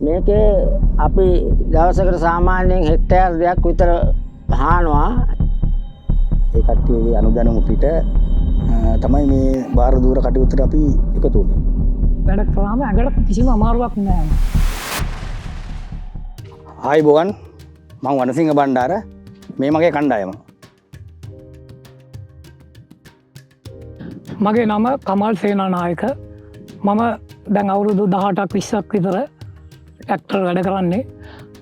මේකේ අපි දවසකට සාමාන්‍යයෙන් හෙක්ටයාර් 2ක් විතර හානවා. ඒ කට්ටියගේ අනුදැනුම පිට තමයි මේ බාහිර දූර කටයුත්තට අපි එකතු වුණේ. වැඩ කරාම ඇඟට කිසිම අමාරුවක් නෑ. ආයිබෝවන්, මම වනසිංහ බණ්ඩාර. මේ මගේ කණ්ඩායම. මගේ නම කමල් සේනානායක. මම දැන් අවුරුදු 18ක් 20ක් විතර ට්‍රැක්ටර් වැඩ කරන්නේ.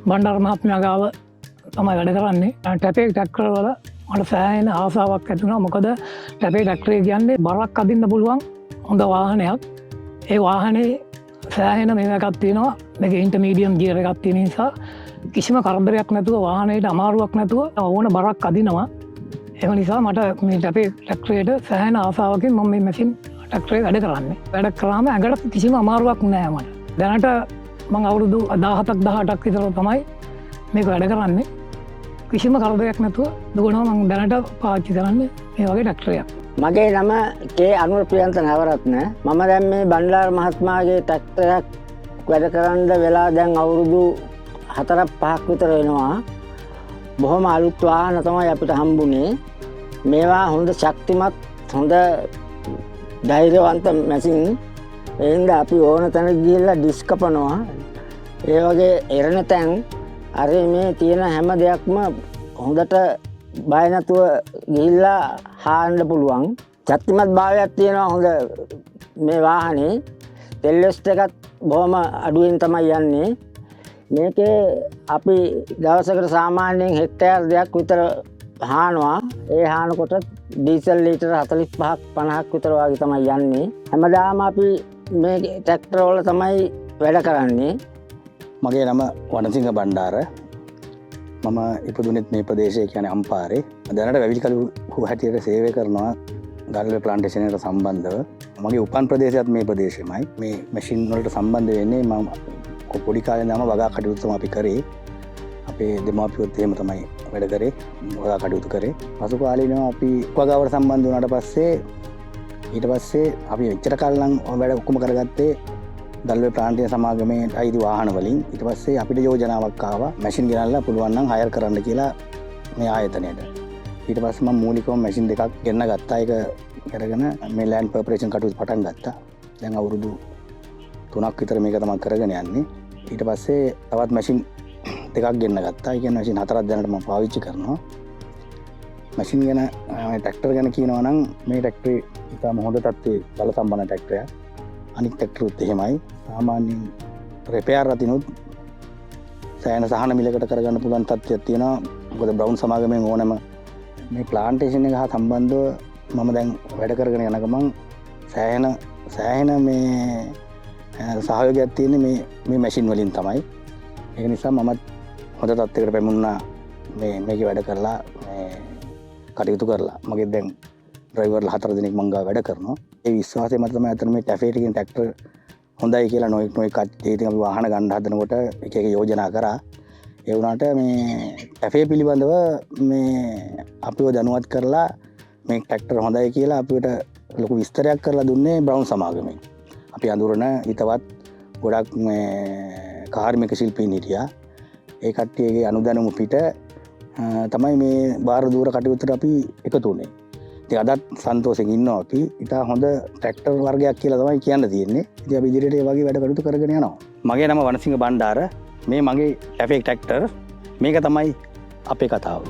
බණ්ඩාර මහත්මයා ගාව තමයි වැඩ කරන්නේ. ටැපේ ට්‍රැක්ටර් වල මට සෑහෙන ආසාවක් ඇති වුණා. මොකද ටැපේ ට්‍රැක්ටරේ කියන්නේ බරක් අදින්න පුළුවන් හොඳ වාහනයක්. ඒ වාහනේ සෑහෙන මේකක් තියෙනවා. මේක ඉන්ටර්මීඩියම් ගියර් එකක් තියෙන නිසා කිසිම කරදරයක් නැතුව වාහනේට අමාරුවක් නැතුව ඕන බරක් අදිනවා. ඒ නිසා මට මේ ටැපේ ට්‍රැක්ටරේට සෑහෙන ආසාවකින් මම මේ මැෂින් ට්‍රැක්ටරේ වැඩ කරන්නේ. වැඩ කරාම ඇඟට කිසිම අමාරුවක් නෑ මට. දැනට මම අවුරුදු 17ක් 18ක් විතර තමයි මේක වැඩ කරන්නේ. කිසිම කරදරයක් නැතුව දුවනවා. මම දැනට පාවිච්චි කරන්නේ මේ වගේ ට්‍රැක්ටරයක්. මගේ නම කේ අනුර ප්‍රියන්ත නවරත්න. මම දැන් මේ බණ්ඩාර මහත්මයාගේ ට්‍රැක්ටරයක් වැඩ කරන්න වෙලා දැන් අවුරුදු 4-5ක් විතර වෙනවා. බොහොම අලුත් වාහන තමයි අපිට හම්බුනේ. මේවා හොඳ ශක්තිමත්, හොඳ ධෛර්යවන්ත මැෂින්. ඒ හින්දා අපි ඕන තැන ගිහිල්ලා ඩිස්ක් කපනවා. ඒ වගේ එරණ තැන් අර මේ තියෙන හැම දෙයක්ම හොඳට බය නැතුව ගිහිල්ලා හාන්න පුළුවන්. ශක්තිමත් භාවයක් තියෙනවා හොඳ මේ වාහනේ. තෙල් වෙස්ට් එකත් බොහොම අඩුවෙන් තමයි යන්නේ. මේකේ අපි දවසකට සාමාන්‍යයෙන් හෙක්ටයාර් 2ක් විතර හානවා. ඒ හානකොට ඩීසල් ලීටර 45ක් 50ක් විතර වගේ තමයි යන්නේ. හැමදාම අපි මේ ට්‍රැක්ටර් වල තමයි වැඩ කරන්නේ. මගේ නම වනසිංහ බණ්ඩාර. මම ඉපදුනෙත් මේ ප්‍රදේශයේ කියන්නේ අම්පාරේ. දැනට වැවිලිකලු හැටියට සේවය කරනවා ගල්වේ ප්ලාන්ටේෂන් එකට සම්බන්ධව. මගේ උපන් ප්‍රදේශයත් මේ ප්‍රදේශෙමයි. මේ මැෂින් වලට සම්බන්ධ වෙන්නේ මම පොඩි කාලේ ඉඳන්ම වගා කටයුතු තමයි අපි කරේ. අපේ දෙමාපියොත් එහෙම තමයි වැඩ කරේ, වගා කටයුතු කරේ. පසු කාලේනම අපි වගාවට සම්බන්ධ වුණාට පස්සේ ඊට පස්සේ අපි එච්චර කල් නම් වැඩ ඔක්කොම කරගත්තේ දල්වේ ප්‍රාන්තීය සමාගමේ අයිති වාහන වලින්. ඊට පස්සේ අපිට යෝජනාවක් ආවා මැෂින් ගෙනල්ලා පුළුවන් නම් හයර් කරන්න කියලා මේ ආයතනයට. ඊට පස්සේ මම මූලිකවම මැෂින් දෙකක් ගෙන්න ගත්තා. ඒක කරගෙන මේ ලෑන්ඩ් ප්‍රොපරේෂන් කටයුතු පටන් ගත්තා. දැන් අවුරුදු 3ක් විතර මේක තමයි කරගෙන යන්නේ. ඊට පස්සේ තවත් මැෂින් දෙකක් ගෙන්න ගත්තා. ඒ කියන්නේ මැෂින් 4ක් දැනට මම පාවිච්චි කරනවා. මැෂින් ගැන ට්‍රැක්ටර් ගැන කියනවා නම් මේ ට්‍රැක්ටරේ ඉතාම හොඳ තත්ත්වයේ බල සම්පන්න ට්‍රැක්ටරයක්. අනික් ට්‍රැක්ටරුත් එහෙමයි. සාමාන්‍යයෙන් රිපෙයාර් රතිනුත් සෑහෙන සහන මිලකට කරගන්න පුළුවන් තත්ත්වයක් තියෙනවා. මොකද බ්‍රවුන් සමාගමෙන් ඕනම මේ ප්ලාන්ටේෂන් එක හා සම්බන්ධව මම දැන් වැඩ කරගෙන යන ගමන් සෑහෙන මේ සහයෝගයක් තියෙන්නේ මේ මැෂින් වලින් තමයි. ඒක නිසා මමත් හොඳ තත්ත්වයකට පැමුණා මේකේ වැඩ කරලා කටයුතු කරලා. මගේ දැන් ඩ්‍රයිවර්ලා 4 දෙනෙක් මං ගාව වැඩ කරනවා. ඒ විශ්වාසය මත තමයි අතන මේ ටැෆේ එකකින් ට්‍රැක්ටර් හොඳයි කියලා නොයෙක් කට්ටිය ඉතින් අපි වාහන ගන්න හදනකොට එක එක යෝජනා කරා. ඒ වුණාට මේ ටැෆේ පිළිබඳව මේ අපිව දැනුවත් කරලා මේ ට්‍රැක්ටර් හොඳයි කියලා අපිට ලොකු විස්තරයක් කරලා දුන්නේ බ්‍රවුන් සමාගමෙන්. අපි අඳුරන හිතවත් ගොඩක් මේ කාර්මික ශිල්පීන් හිටියා. ඒ කට්ටියගේ අනුදැනුම පිට තමයි මේ බාහිර දූර කටයුත්තට අපි එකතු වුණේ. ඉතින් අදත් සන්තෝෂෙන් ඉන්නවා අපි. ඉතා හොඳ ට්‍රැක්ටර් වර්ගයක් කියලා තමයි කියන්න තියෙන්නේ. ඉතින් අපි ඉදිරියට ඒ වගේ වැඩ කටයුතු කරගෙන යනවා. මගේ නම වනසිංහ බණ්ඩාර. මේ මගේ ටැෆේ ට්‍රැක්ටර්. මේක තමයි අපේ කතාව.